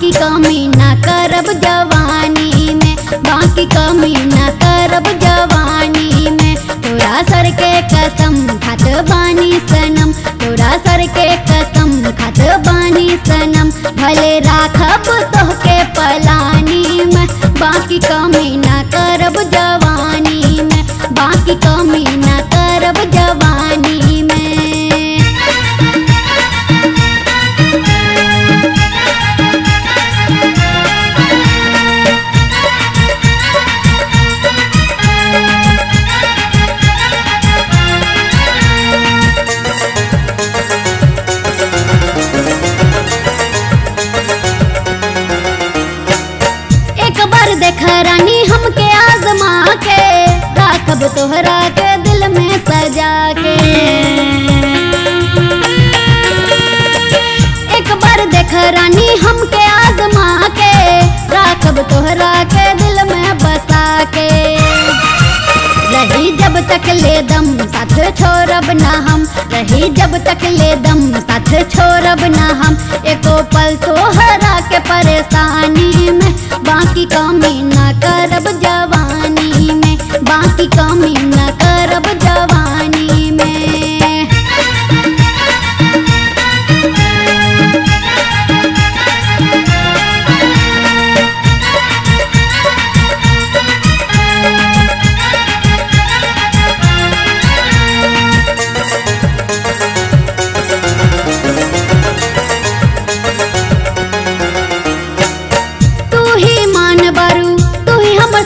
बाकी कमी ना करब जवानी में, बाकी कमी ना करब जवानी में। तोरा सर के कसम खात बानी सनम, तोरा सर के कसम खात बानी सनम। भले राखब तोहके पलानी में, बाकी कमी ना करब जवानी में, बाकी कमी ना करब जवानी में। देख रानी हमके आजमा के, राखब तोहरा के दिल में सजा के। एक बार देख रानी हमके आजमा के, राखब तोहरा के दिल में बसा के। रही जब तक ले दम साथ छोड़ब ना हम, रही जब तक ले दम साथ छोड़ब ना हम। एको पल तोहरा के परेशानी में, बाकी कमी ना करब जवानी में, बाकी कमी ना करब जवानी में।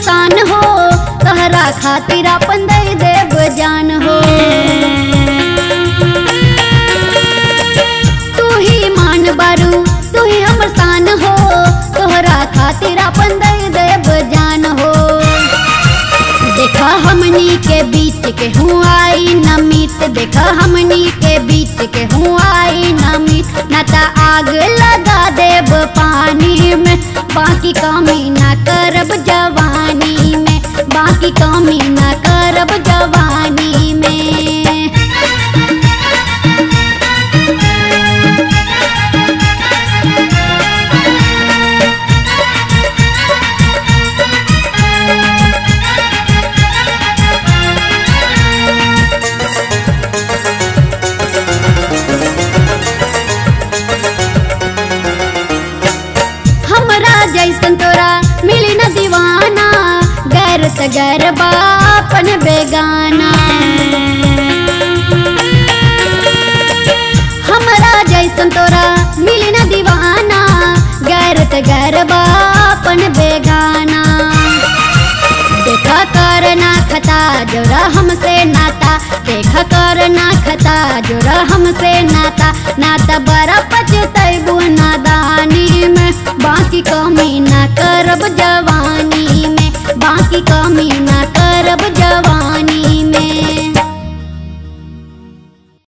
शान हो तोहरा खातिर अपन दे देव जान हो। तू ही मान बारू तू ही हमर शान हो, तोहरा खातिर अपन दे देव जान हो। देखा हमनी के बीच के हूँ आई नमित, देखा हमनी के बीच के हूँ आई नमित। ना ता आग लगा देव पानी में, बाकी कमी ना करब जवानी में, बाकी कमी ना करब जवानी में। जैसन तोरा मिली न दीवाना, गैर त गैर बापन बेगाना। हमरा जैसन तोरा मिली न दीवाना, गैर त गैर बापन बेगाना। देखा कर ना खता जोरा हमसे नाता, देखा कर ना खता जोरा हमसे नाता। नाता बड़ा पछतैबू नादानी में, बाकी कमी ना करब जवानी में, बाकी कमी ना